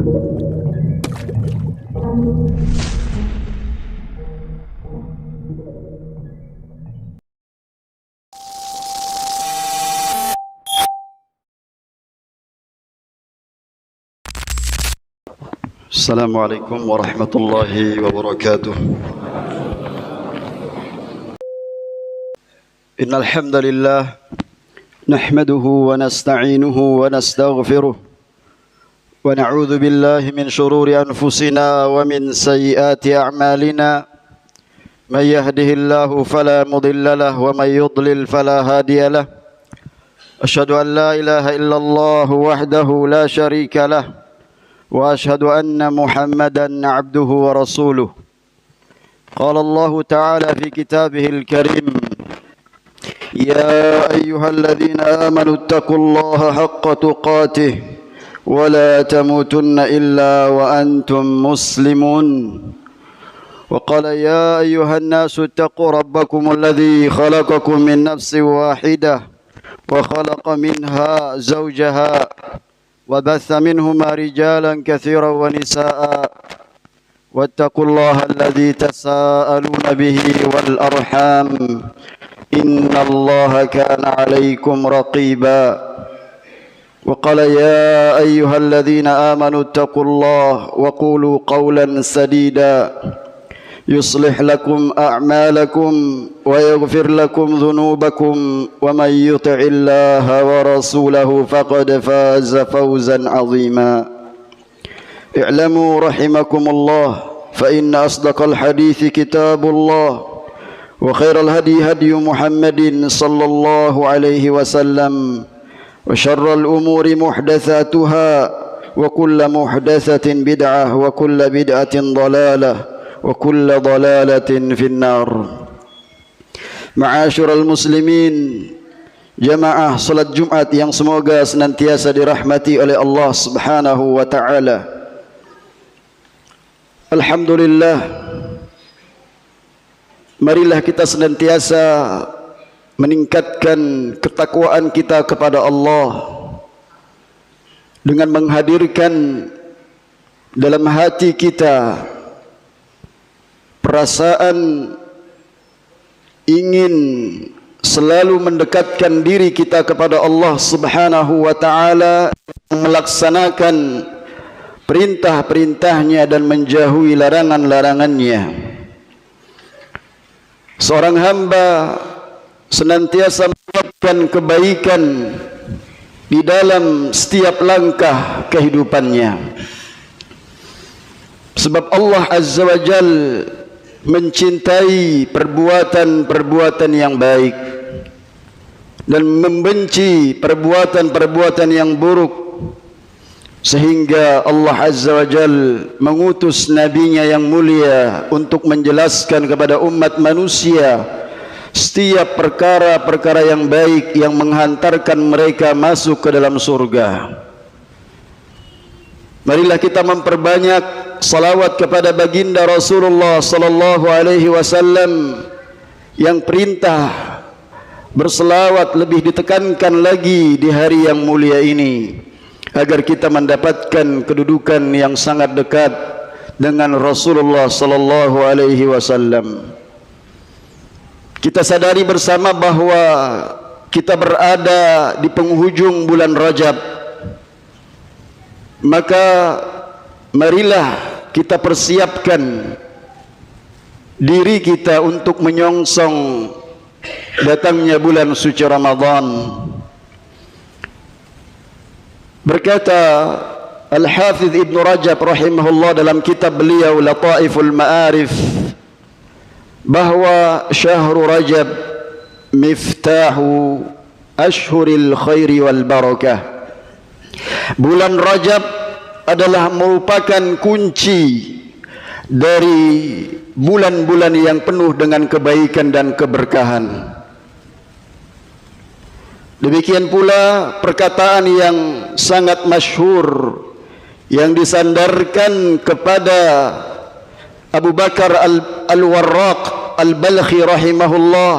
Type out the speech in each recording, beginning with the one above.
Assalamualaikum warahmatullahi wabarakatuh. Innal hamdalillah nahmaduhu wa nasta'inuhu wa nastaghfiruh wa na'udzu billahi min shururi anfusina wa min sayyiati a'malina. May yahdihillahu fala mudilla lahu wa may yudlil fala hadiya lahu. Asyhadu an la ilaha illallah wahdahu la syarika lahu وأشهد أن محمدا عبده ورسوله. قال الله تعالى في كتابه الكريم: يا أيها الذين آمنوا اتقوا الله حق تقاته ولا تموتن إلا وأنتم مسلمون. وقال: يا أيها الناس اتقوا ربكم الذي خلقكم من نفس واحدة وخلق منها زوجها وبث منهما رجالا كثيرا ونساء واتقوا الله الذي تساءلون به والأرحام إن الله كان عليكم رقيبا. وقال: يا أيها الذين آمنوا اتقوا الله وقولوا قولا سديدا يصلح لكم أعمالكم ويغفر لكم ذنوبكم ومن يطع الله ورسوله فقد فاز فوزا عظيما. اعلموا رحمكم الله فإن أصدق الحديث كتاب الله وخير الهدي هدي محمد صلى الله عليه وسلم وشر الأمور محدثاتها وكل محدثة بدعة وكل بدعة ضلالة وكل ضلالة في النار. Ma'asyiral muslimin, jamaah salat Jumat yang semoga senantiasa dirahmati oleh Allah Subhanahu wa taala. Alhamdulillah, marilah kita senantiasa meningkatkan ketakwaan kita kepada Allah dengan menghadirkan dalam hati kita perasaan ingin selalu mendekatkan diri kita kepada Allah Subhanahu wa taala, melaksanakan perintah-perintahnya dan menjauhi larangan-larangannya. Seorang hamba senantiasa melakukan kebaikan di dalam setiap langkah kehidupannya, sebab Allah Azza wa Jalla mencintai perbuatan-perbuatan yang baik dan membenci perbuatan-perbuatan yang buruk, sehingga Allah Azza wa Jalla mengutus nabinya yang mulia untuk menjelaskan kepada umat manusia setiap perkara-perkara yang baik yang menghantarkan mereka masuk ke dalam surga. Marilah kita memperbanyak salawat kepada baginda Rasulullah sallallahu alaihi wasallam yang perintah berselawat lebih ditekankan lagi di hari yang mulia ini, agar kita mendapatkan kedudukan yang sangat dekat dengan Rasulullah sallallahu alaihi wasallam. Kita sadari bersama bahwa kita berada di penghujung bulan Rajab, maka marilah kita persiapkan diri kita untuk menyongsong datangnya bulan suci Ramadan. Berkata Al-Hafidh Ibn Rajab rahimahullah dalam kitab beliau Lataiful Ma'arif, bahwa syahrul Rajab miftahu ashhuril khairi wal barakah. Bulan Rajab adalah merupakan kunci dari bulan-bulan yang penuh dengan kebaikan dan keberkahan. Demikian pula perkataan yang sangat masyhur yang disandarkan kepada Abu Bakar Al-Warraq Al-Balkhi rahimahullah,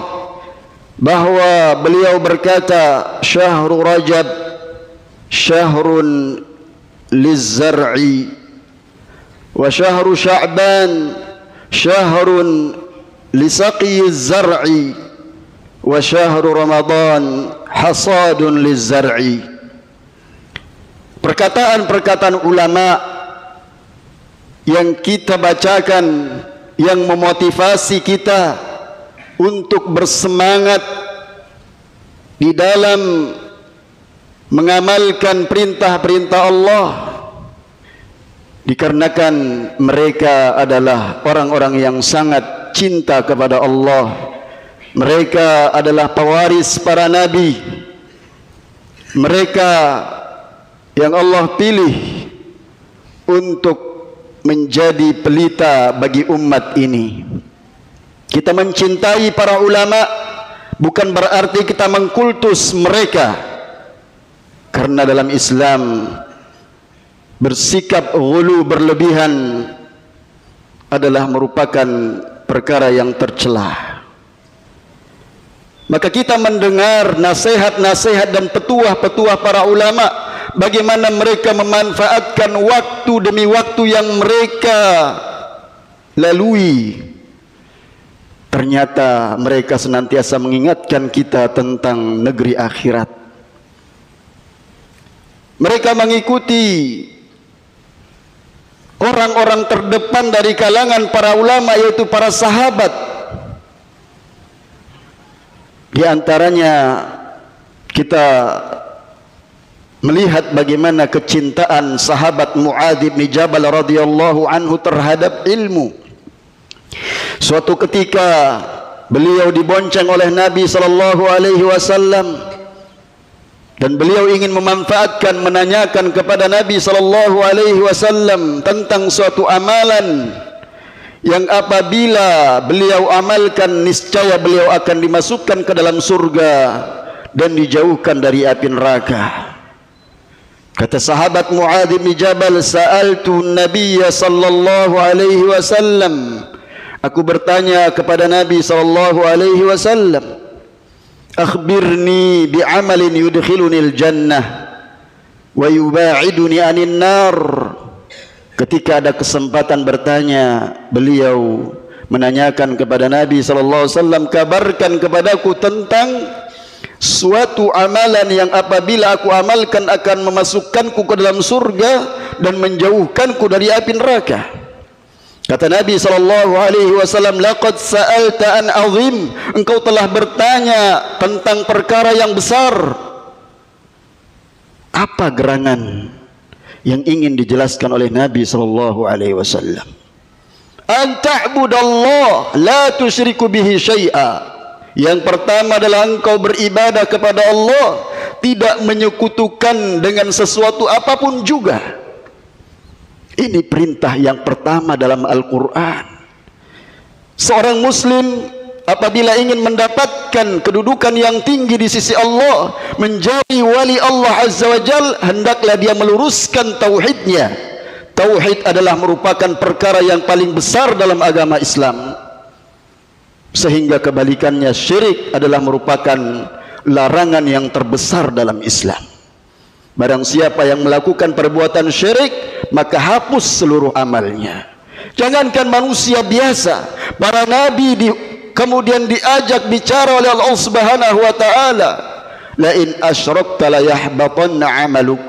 bahwa beliau berkata, syahrul Rajab syahrun lizzar'i wa syahru sya'ban syahrun lisaqiyyiz zar'i wa syahru ramadan hasadun lizzar'i. Perkataan-perkataan ulama yang kita bacakan yang memotivasi kita untuk bersemangat di dalam mengamalkan perintah-perintah Allah, dikarenakan mereka adalah orang-orang yang sangat cinta kepada Allah. Mereka adalah pewaris para nabi. Mereka yang Allah pilih untuk menjadi pelita bagi umat ini. Kita mencintai para ulama bukan berarti kita mengkultus mereka, karena dalam Islam bersikap ghulu berlebihan adalah merupakan perkara yang tercela. Maka kita mendengar nasihat-nasihat dan petuah-petuah para ulama, bagaimana mereka memanfaatkan waktu demi waktu yang mereka lalui. Ternyata mereka senantiasa mengingatkan kita tentang negeri akhirat. Mereka mengikuti orang-orang terdepan dari kalangan para ulama, yaitu para sahabat. Di antaranya kita melihat bagaimana kecintaan sahabat Mu'adz bin Jabal radhiyallahu anhu terhadap ilmu. Suatu ketika beliau dibonceng oleh Nabi sallallahu alaihi wasallam dan beliau ingin memanfaatkan menanyakan kepada Nabi sallallahu alaihi wasallam tentang suatu amalan yang apabila beliau amalkan niscaya beliau akan dimasukkan ke dalam surga dan dijauhkan dari api neraka. Kata sahabat Mu'adz bin Jabal, sa'altu Nabiyya sallallahu alaihi wasallam, aku bertanya kepada Nabi sallallahu alaihi wasallam, akhbirni bi'amalin yudkhilunil jannah wa yuba'iduni anin nar. Ketika ada kesempatan bertanya, beliau menanyakan kepada Nabi sallallahu alaihi wasallam, kabarkan kepadaku tentang suatu amalan yang apabila aku amalkan akan memasukkanku ke dalam surga dan menjauhkanku dari api neraka. Kata Nabi sallallahu alaihi wasallam, laqad sa'alta an azim, engkau telah bertanya tentang perkara yang besar. Apa gerangan yang ingin dijelaskan oleh Nabi sallallahu alaihi wasallam? An ta'budallah la tusyriku bihi syai'a. Yang pertama adalah engkau beribadah kepada Allah, tidak menyekutukan dengan sesuatu apapun juga. Ini perintah yang pertama dalam Al-Quran. Seorang muslim apabila ingin mendapatkan kedudukan yang tinggi di sisi Allah, menjadi wali Allah Azza wa Jal, hendaklah dia meluruskan tauhidnya. Tauhid adalah merupakan perkara yang paling besar dalam agama Islam, sehingga kebalikannya syirik adalah merupakan larangan yang terbesar dalam Islam. Barang siapa yang melakukan perbuatan syirik, maka hapus seluruh amalnya. Jangankan manusia biasa, para nabi kemudian diajak bicara oleh Allah Subhanahu wa taala, la in asyrakta la yahbatanna 'amaluk.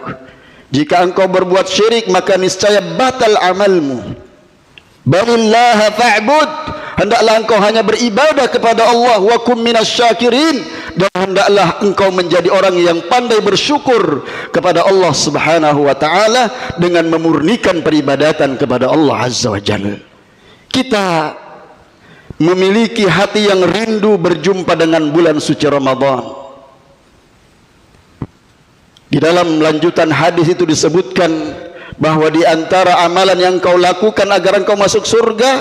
Jika engkau berbuat syirik maka niscaya batal amalmu. Balillaha fa'bud, hendaklah engkau hanya beribadah kepada Allah, wa kum minasyakirin, dan hendaklah engkau menjadi orang yang pandai bersyukur kepada Allah Subhanahu wa taala dengan memurnikan peribadatan kepada Allah Azza wa Jalla. Kita memiliki hati yang rindu berjumpa dengan bulan suci Ramadan. Di dalam lanjutan hadis itu disebutkan bahwa di antara amalan yang kau lakukan agar engkau masuk surga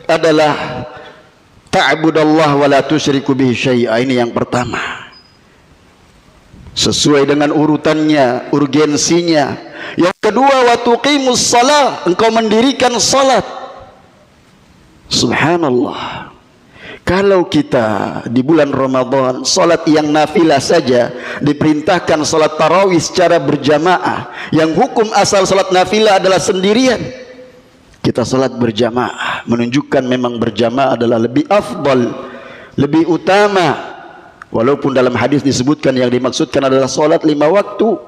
adalah ta'budallah wa la tusyriku bihi syai'a. Ini yang pertama, sesuai dengan urutannya, urgensinya. Yang kedua, wa tuqimus shalah, engkau mendirikan salat. Subhanallah, Kalau kita di bulan Ramadan salat yang nafilah saja diperintahkan salat tarawih secara berjamaah, yang hukum asal salat nafilah adalah sendirian, kita salat berjamaah, menunjukkan memang berjamaah adalah lebih afdal, lebih utama. Walaupun dalam hadis disebutkan yang dimaksudkan adalah salat 5 waktu,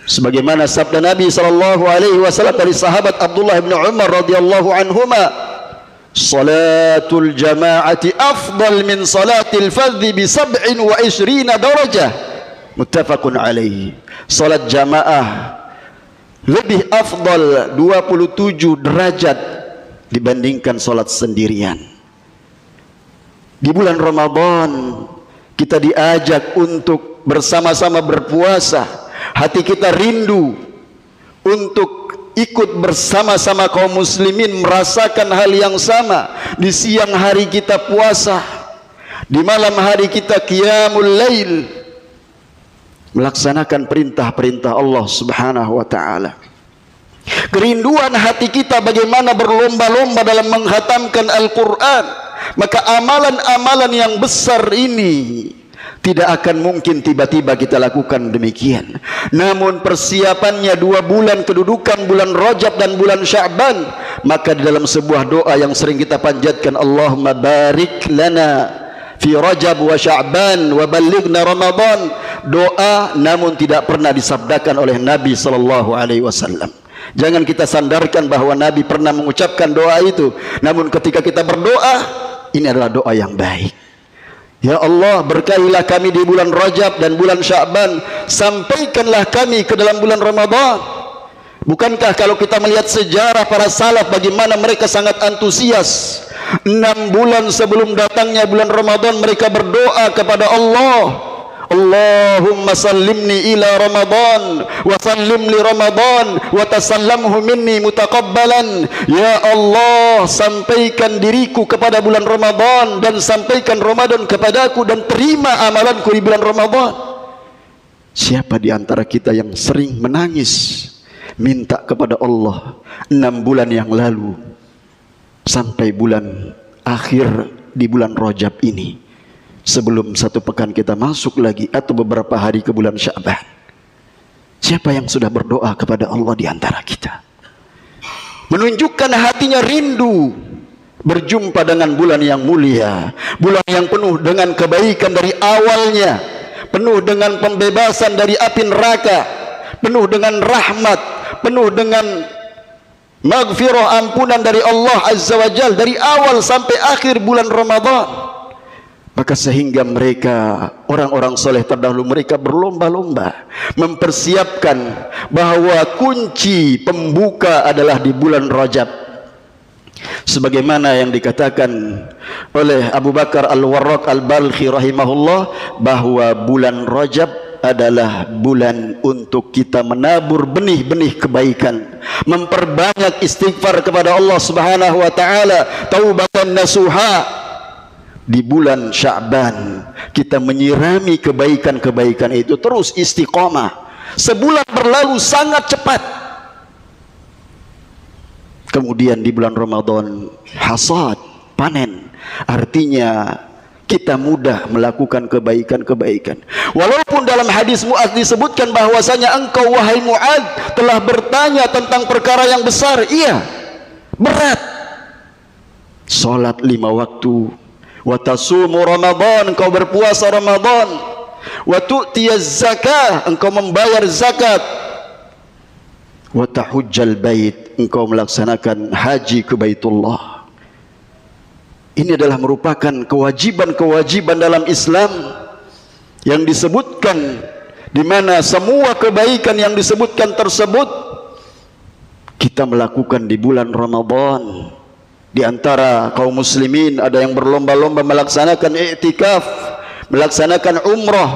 sebagaimana sabda Nabi SAW dari sahabat Abdullah bin Umar radhiyallahu anhuma, salatul jama'ati afdal min salatil fardhi bi 27 darajah, muttafaqun alaihi. Salat jamaah lebih afdal 27 derajat dibandingkan salat sendirian. Di bulan Ramadan kita diajak untuk bersama-sama berpuasa. Hati kita rindu untuk ikut bersama-sama kaum muslimin merasakan hal yang sama. Di siang hari kita puasa, di malam hari kita qiyamul lail, melaksanakan perintah-perintah Allah Subhanahu wa taala. Kerinduan hati kita bagaimana berlomba-lomba dalam menghatamkan Al-Quran. Maka amalan-amalan yang besar ini tidak akan mungkin tiba-tiba kita lakukan demikian. Namun persiapannya 2 bulan kedudukan bulan Rajab dan bulan Sya'ban. Maka di dalam sebuah doa yang sering kita panjatkan, Allahumma barik lana fi Rajab wa Sya'ban wa ballighna Ramadan. Doa namun tidak pernah disabdakan oleh Nabi SAW. Jangan kita sandarkan bahwa Nabi pernah mengucapkan doa itu. Namun ketika kita berdoa, ini adalah doa yang baik. Ya Allah, berkahilah kami di bulan Rajab dan bulan Sya'ban, sampaikanlah kami ke dalam bulan Ramadan. Bukankah kalau kita melihat sejarah para salaf bagaimana mereka sangat antusias, 6 bulan sebelum datangnya bulan Ramadan mereka berdoa kepada Allah, Allahumma sallimni ila Ramadan wa sallim li Ramadan wa tasallamhu minni mutaqabbalan. Ya Allah, sampaikan diriku kepada bulan Ramadan dan sampaikan Ramadan kepadaku dan terima amalanku di bulan Ramadan. Siapa di antara kita yang sering menangis minta kepada Allah 6 bulan yang lalu sampai bulan akhir di bulan Rajab ini, sebelum 1 pekan kita masuk lagi atau beberapa hari ke bulan Sya'ban? Siapa yang sudah berdoa kepada Allah di antara kita? Menunjukkan hatinya rindu berjumpa dengan bulan yang mulia, bulan yang penuh dengan kebaikan dari awalnya, penuh dengan pembebasan dari api neraka, penuh dengan rahmat, penuh dengan maghfirah, ampunan dari Allah Azza wa Jalla dari awal sampai akhir bulan Ramadan. Maka sehingga mereka, orang-orang soleh terdahulu, mereka berlomba-lomba mempersiapkan bahwa kunci pembuka adalah di bulan Rajab. Sebagaimana yang dikatakan oleh Abu Bakar Al-Warraq Al-Balkhi rahimahullah, bahwa bulan Rajab adalah bulan untuk kita menabur benih-benih kebaikan, memperbanyak istighfar kepada Allah Subhanahu wa taala, taubatan nasuha. Di bulan Sya'ban kita menyirami kebaikan-kebaikan itu terus istiqomah. Sebulan berlalu sangat cepat. Kemudian di bulan Ramadan hasad, panen. Artinya kita mudah melakukan kebaikan-kebaikan. Walaupun dalam hadis Mu'adz disebutkan bahwasanya engkau wahai Mu'adz telah bertanya tentang perkara yang besar. Iya, berat. Salat 5 waktu, wa tasumu Ramadan, engkau berpuasa Ramadan, wa tu'tiyaz zakah, engkau membayar zakat, wa tahujjal bait, engkau melaksanakan haji ke Baitullah. Ini adalah merupakan kewajiban-kewajiban dalam Islam yang disebutkan, di mana semua kebaikan yang disebutkan tersebut kita melakukan di bulan Ramadan. Di antara kaum muslimin ada yang berlomba-lomba melaksanakan i'tikaf, melaksanakan umrah,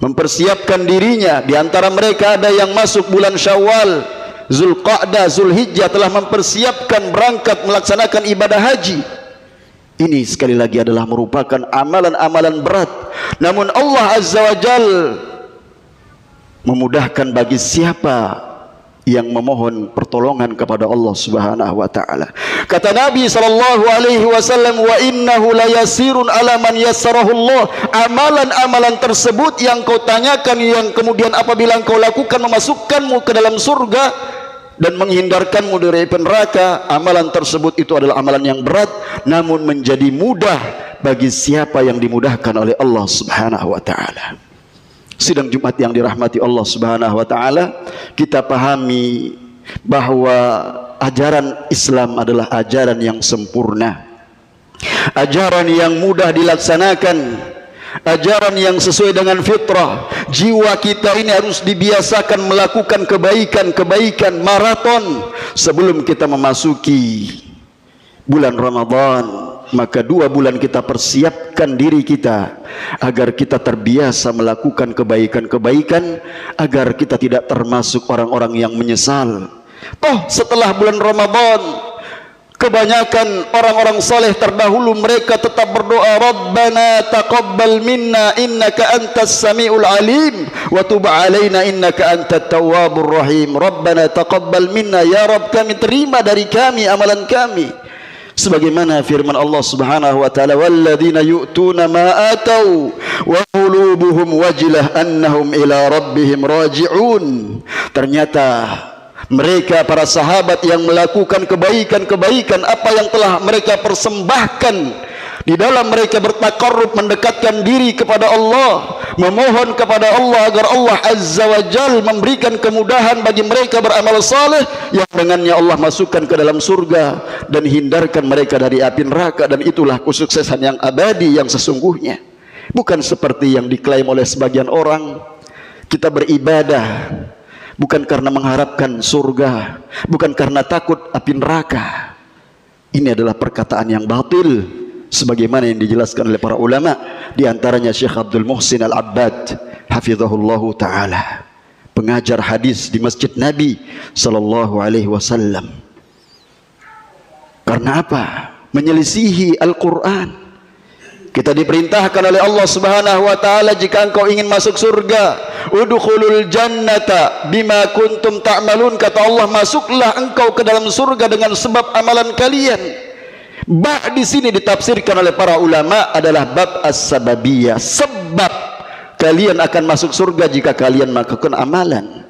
mempersiapkan dirinya. Di antara mereka ada yang masuk bulan Syawal, Zulqa'dah, Zulhijjah telah mempersiapkan berangkat melaksanakan ibadah haji. Ini sekali lagi adalah merupakan amalan-amalan berat. Namun Allah Azza wa Jalla memudahkan bagi siapa yang memohon pertolongan kepada Allah Subhanahu wa taala. Kata Nabi sallallahu alaihi wasallam, "Wa innahu layasirun ala man yassarahu Allah." Amalan-amalan tersebut yang kau tanyakan, yang kemudian apabila kau lakukan memasukkanmu ke dalam surga dan menghindarkanmu dari api neraka, amalan tersebut itu adalah amalan yang berat namun menjadi mudah bagi siapa yang dimudahkan oleh Allah Subhanahu wa taala. Sidang Jumat yang dirahmati Allah Subhanahu wa taala, kita pahami bahwa ajaran Islam adalah ajaran yang sempurna, ajaran yang mudah dilaksanakan, ajaran yang sesuai dengan fitrah. Jiwa kita ini harus dibiasakan melakukan kebaikan-kebaikan maraton sebelum kita memasuki bulan Ramadan. Maka 2 bulan kita persiapkan diri kita agar kita terbiasa melakukan kebaikan-kebaikan, agar kita tidak termasuk orang-orang yang menyesal. Toh setelah bulan Ramadan, kebanyakan orang-orang saleh terdahulu mereka tetap berdoa, Rabbana taqabbal minna innaka antas samiul alim wa tub alaina innaka antat tawwabur rahim. Rabbana taqabbal minna, ya Rabb, kami terima dari kami amalan kami. Sebagaimana firman Allah Subhanahu wa taala, walladzina yu'tuna ma atau wa qulubuhum wajilah annahum ila rabbihim raji'un. Ternyata mereka para sahabat yang melakukan kebaikan-kebaikan, apa yang telah mereka persembahkan di dalam mereka bertakarrub, mendekatkan diri kepada Allah, memohon kepada Allah agar Allah Azza wa Jal memberikan kemudahan bagi mereka beramal saleh yang dengannya Allah masukkan ke dalam surga dan hindarkan mereka dari api neraka. Dan itulah kesuksesan yang abadi yang sesungguhnya. Bukan seperti yang diklaim oleh sebagian orang, kita beribadah bukan karena mengharapkan surga, bukan karena takut api neraka. Ini adalah perkataan yang batil, sebagaimana yang dijelaskan oleh para ulama, di antaranya Syekh Abdul Muhsin Al-Abbad hafizahullahu taala, pengajar hadis di Masjid Nabi sallallahu alaihi wasallam. Karena apa? Menyelisihi Al-Qur'an. Kita diperintahkan oleh Allah Subhanahu wa taala, jika engkau ingin masuk surga, udkhulul jannata bima kuntum ta'malun, kata Allah, masuklah engkau ke dalam surga dengan sebab amalan kalian. Ba di sini ditafsirkan oleh para ulama adalah bab as-sababiyah, sebab kalian akan masuk surga jika kalian melakukan amalan.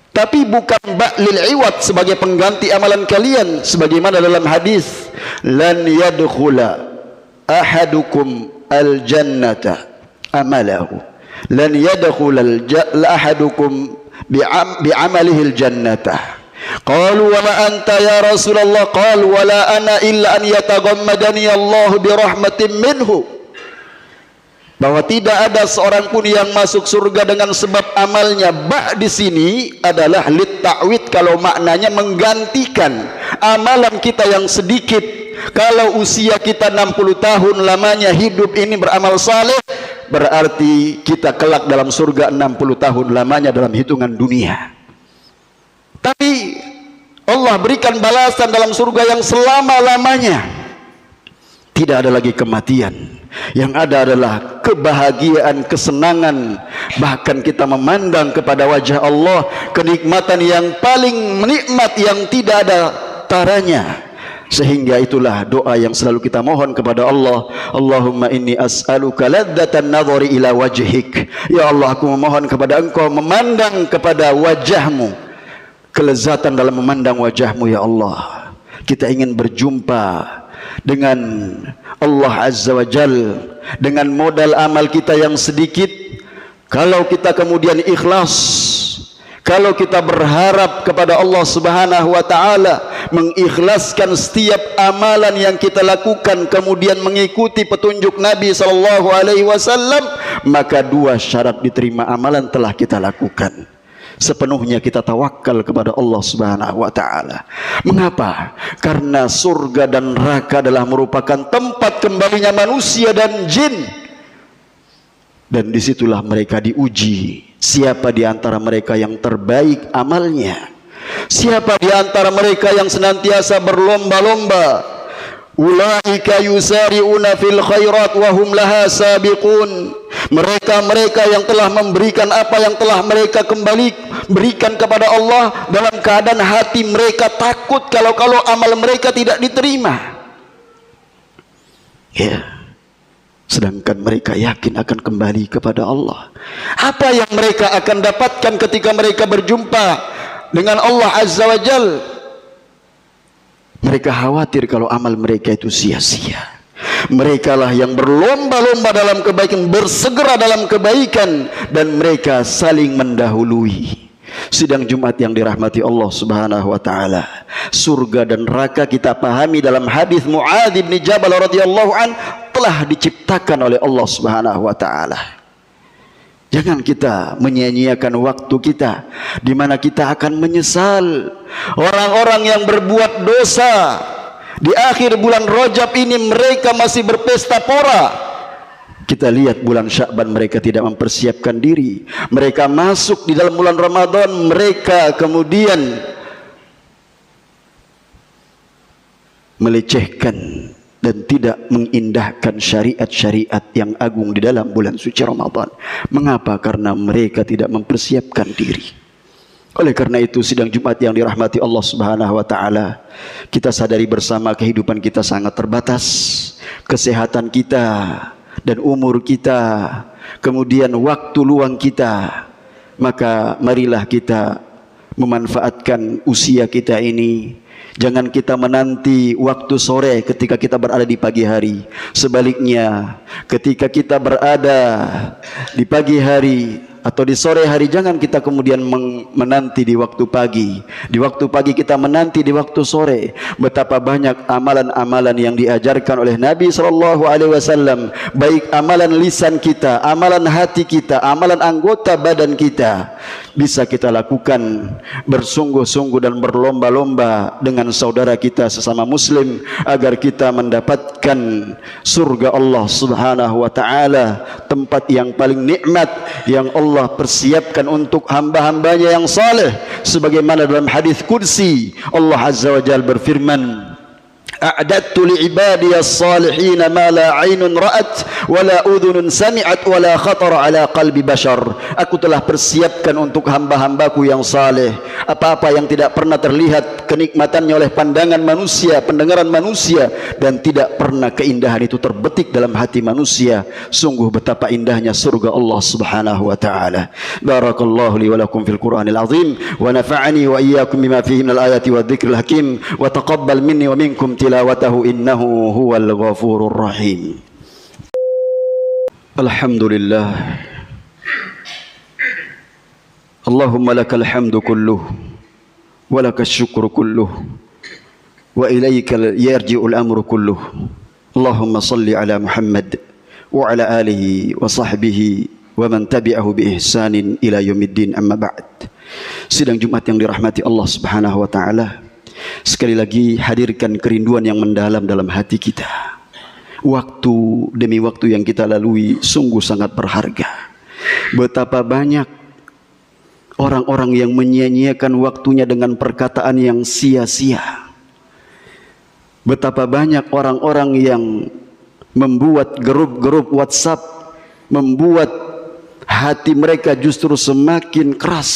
Tapi bukan ba lil iwad sebagai pengganti amalan kalian, sebagaimana dalam hadis, lan yadkhula ahadukum al-jannata amalahu, lan yadkhula ahadukum bi'amalihi al-jannata. Qalu wa ma anta ya Rasulullah, qalu wa la ana illa an yataghammadani Allah bi rahmatin minhu. Bahwa tidak ada seorang pun yang masuk surga dengan sebab amalnya. Ba di sini adalah lit ta'wid, kalau maknanya menggantikan amalan kita yang sedikit. Kalau usia kita 60 tahun lamanya hidup ini beramal saleh, berarti kita kelak dalam surga 60 tahun lamanya dalam hitungan dunia. Tapi Allah berikan balasan dalam surga yang selama-lamanya. Tidak ada lagi kematian. Yang ada adalah kebahagiaan, kesenangan. Bahkan kita memandang kepada wajah Allah, kenikmatan yang paling menikmat yang tidak ada taranya. Sehingga itulah doa yang selalu kita mohon kepada Allah. Allahumma inni as'aluka ladzatan nadhari ila wajhik. Ya Allah, aku memohon kepada Engkau memandang kepada wajahmu, kelezatan dalam memandang wajahmu ya Allah. Kita ingin berjumpa dengan Allah Azza wa Jal dengan modal amal kita yang sedikit. Kalau kita kemudian ikhlas, kalau kita berharap kepada Allah Subhanahu wa taala, mengikhlaskan setiap amalan yang kita lakukan, kemudian mengikuti petunjuk Nabi sallallahu alaihi wasallam, maka 2 syarat diterima amalan telah kita lakukan. Sepenuhnya kita tawakal kepada Allah Subhanahu wa taala. Mengapa? Karena surga dan neraka adalah merupakan tempat kembalinya manusia dan jin. Dan disitulah mereka diuji. Siapa di antara mereka yang terbaik amalnya? Siapa di antara mereka yang senantiasa berlomba-lomba? Ulaika yusari'una fil khairat wa hum laha sabiqun. Mereka-mereka yang telah memberikan apa yang telah mereka berikan kepada Allah dalam keadaan hati mereka takut kalau amal mereka tidak diterima. Ya. Sedangkan mereka yakin akan kembali kepada Allah. Apa yang mereka akan dapatkan ketika mereka berjumpa dengan Allah Azza wa Jal? Mereka khawatir kalau amal mereka itu sia-sia. Mereka lah yang berlomba-lomba dalam kebaikan, bersegera dalam kebaikan, dan mereka saling mendahului. Sidang Jumat yang dirahmati Allah Subhanahu wa taala. Surga dan neraka kita pahami dalam hadis Muadz bin Jabal radhiyallahu an telah diciptakan oleh Allah Subhanahu wa taala. Jangan kita menyia-nyiakan waktu kita di mana kita akan menyesal. Orang-orang yang berbuat dosa di akhir bulan Rajab ini mereka masih berpesta pora. Kita lihat bulan Sya'ban mereka tidak mempersiapkan diri. Mereka masuk di dalam bulan Ramadan, mereka kemudian melecehkan dan tidak mengindahkan syariat-syariat yang agung di dalam bulan suci Ramadan. Mengapa? Karena mereka tidak mempersiapkan diri. Oleh karena itu, sidang Jumat yang dirahmati Allah Subhanahu wa taala, kita sadari bersama kehidupan kita sangat terbatas. Kesehatan kita dan umur kita, kemudian waktu luang kita, maka marilah kita memanfaatkan usia kita ini. Jangan kita menanti waktu sore ketika kita berada di pagi hari. Sebaliknya, ketika kita berada di pagi hari atau di sore hari, jangan kita kemudian menanti di waktu pagi. Di waktu pagi kita menanti di waktu sore. Betapa banyak amalan-amalan yang diajarkan oleh Nabi SAW, baik amalan lisan kita, amalan hati kita, amalan anggota badan kita, bisa kita lakukan bersungguh-sungguh dan berlomba-lomba dengan saudara kita sesama muslim agar kita mendapatkan surga Allah Subhanahu wa taala, tempat yang paling nikmat yang Allah persiapkan untuk hamba-hambanya yang saleh. Sebagaimana dalam hadis qudsi Allah Azza wa Jalla berfirman, a'dattu li'ibadiyas salihin ma la 'ainun ra'at wa la udhunun sami'at wa la khatara 'ala qalbi bashar. Aku telah persiapkan untuk hamba-hambaku yang saleh apa-apa yang tidak pernah terlihat kenikmatannya oleh pandangan manusia, pendengaran manusia, dan tidak pernah keindahan itu terbetik dalam hati manusia. Sungguh betapa indahnya surga Allah Subhanahu wa taala. Barakallahu li wa lakum fil Qur'anil azim wa nafa'ani wa iyyakum bima fihi minal ayati wadh-dhikril hakim wa taqabbal minni wa minkum tilawatahu innahu huwal ghafurur rahim. Alhamdulillah, Allahumma lakal hamdu kulluh wa lakas syukru kulluh wa ilaikal yarji'ul amru kulluh. Allahumma salli ala Muhammad wa ala alihi wa sahbihi wa man tabi'ahu bi ihsanin ila yaumiddin, amma ba'd. Sidang Jumat yang dirahmati Allah Subhanahu wa taala, sekali lagi hadirkan kerinduan yang mendalam dalam hati kita. Waktu demi waktu yang kita lalui sungguh sangat berharga. Betapa banyak orang-orang yang menyia-nyiakan waktunya dengan perkataan yang sia-sia. Betapa banyak orang-orang yang membuat grup-grup WhatsApp, membuat hati mereka justru semakin keras.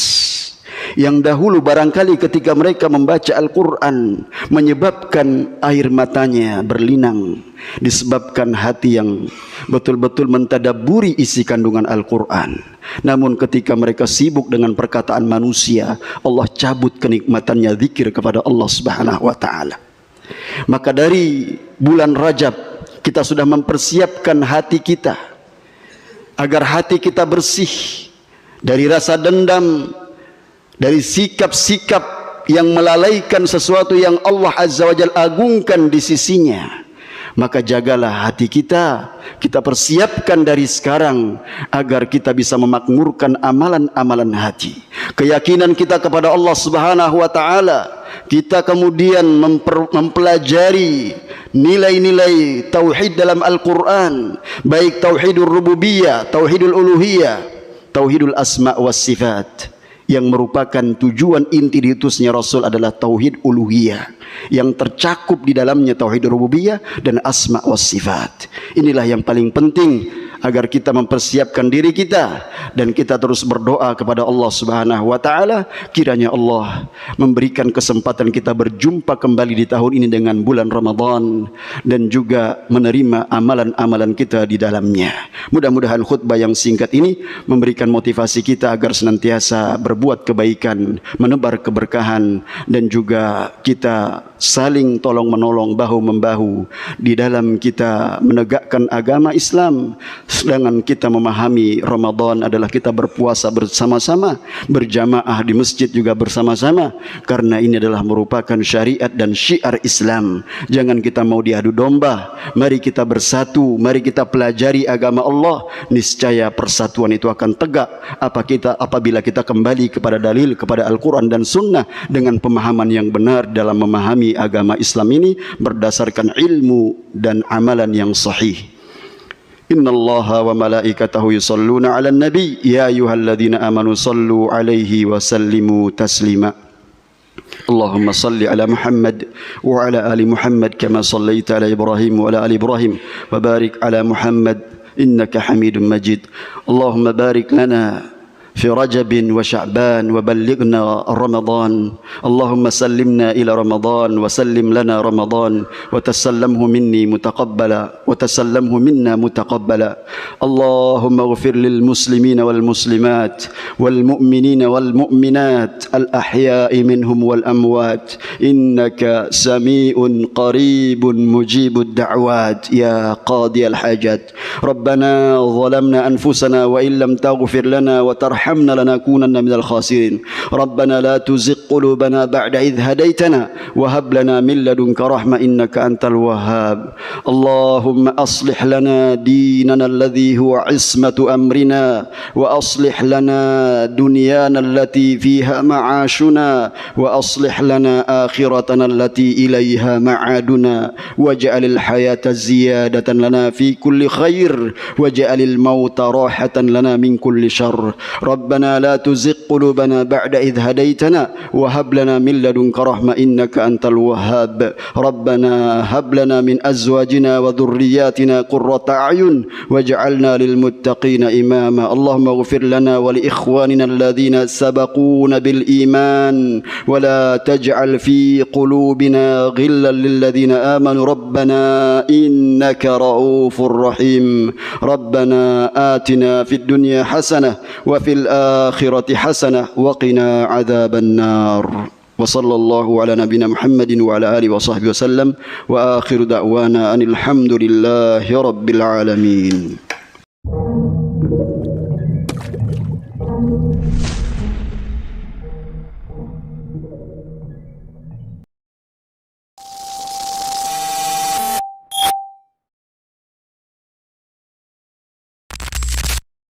Yang dahulu barangkali ketika mereka membaca Al-Quran menyebabkan air matanya berlinang, disebabkan hati yang betul-betul mentadabburi isi kandungan Al-Quran. Namun ketika mereka sibuk dengan perkataan manusia, Allah cabut kenikmatannya zikir kepada Allah Subhanahu wa taala. Maka dari bulan Rajab kita sudah mempersiapkan hati kita agar hati kita bersih dari rasa dendam, dari sikap-sikap yang melalaikan sesuatu yang Allah Azza wa Jalla agungkan di sisinya. Maka jagalah hati kita, kita persiapkan dari sekarang agar kita bisa memakmurkan amalan-amalan hati. Keyakinan kita kepada Allah Subhanahu wa taala, kita kemudian mempelajari nilai-nilai tauhid dalam Al-Quran, baik tauhidul rububiyah, tauhidul uluhiyah, tauhidul asma' was sifat. Yang merupakan tujuan inti diutusnya Rasul adalah tauhid uluhiyah, yang tercakup di dalamnya tauhid rububiyah dan asma was sifat. Inilah yang paling penting agar kita mempersiapkan diri kita dan kita terus berdoa kepada Allah Subhanahu wa taala, kiranya Allah memberikan kesempatan kita berjumpa kembali di tahun ini dengan bulan Ramadan dan juga menerima amalan-amalan kita di dalamnya. Mudah-mudahan khutbah yang singkat ini memberikan motivasi kita agar senantiasa berbuat kebaikan, menebar keberkahan, dan juga kita saling tolong menolong, bahu membahu di dalam kita menegakkan agama Islam. Sedangkan kita memahami Ramadan adalah kita berpuasa bersama-sama, berjamaah di masjid juga bersama-sama, karena ini adalah merupakan syariat dan syiar Islam. Jangan kita mau diadu domba, mari kita bersatu, mari kita pelajari agama Allah. Niscaya persatuan itu akan tegak apabila kita kembali kepada dalil, kepada Al-Quran dan Sunnah dengan pemahaman yang benar dalam memahami agama Islam ini berdasarkan ilmu dan amalan yang sahih. Innallaha wa malaikatahu yusalluna 'alan nabi ya ayyuhalladzina amanu sallu 'alaihi wa sallimu taslima. Allahumma salli ala Muhammad wa ala ali Muhammad kama sallaita ala Ibrahim wa ala ali Ibrahim wa barik ala Muhammad innaka Hamidum Majid. Allahumma barik lana في رجب وشعبان وبلغنا رمضان. اللهم سلمنا إلى رمضان وسلم لنا رمضان وتسلمه مني متقبلا وتسلمه منا متقبلا. اللهم اغفر للمسلمين والمسلمات والمؤمنين والمؤمنات الأحياء منهم والأموات إنك سميع قريب مجيب الدعوات يا قاضي الحاجات. ربنا ظلمنا أنفسنا وإن لم تغفر لنا وترحمنا لنكونن من الخاسرين. ربنا لا تزغ قلوبنا بعد إذ هديتنا وهب لنا من لدنك رحمة إنك أنت الوهاب. اللهم أصلح لنا ديننا الذي هو عصمة أمرنا وأصلح لنا دنيانا التي فيها معاشنا وأصلح لنا آخرتنا التي إليها معادنا واجعل الحياة زيادة لنا في كل خير واجعل الموت راحة لنا من كل شر. ربنا لا تزغ قلوبنا بعد إذ هديتنا وهب لنا من لدنك رحمة إنك أنت الوهاب. ربنا هب لنا من أزواجنا وذرياتنا قرة أعين واجعلنا للمتقين إماما. اللهم اغفر لنا ولإخواننا الذين سبقونا بالإيمان ولا تجعل في قلوبنا غلا للذين آمنوا ربنا إنك رؤوف رحيم. ربنا آتنا في الدنيا حسنة وفي الآخرة حسنة وقنا عذاب النار. وصلى الله على نبينا محمد وعلى آله وصحبه وسلم وآخر دعوانا أن الحمد لله رب العالمين.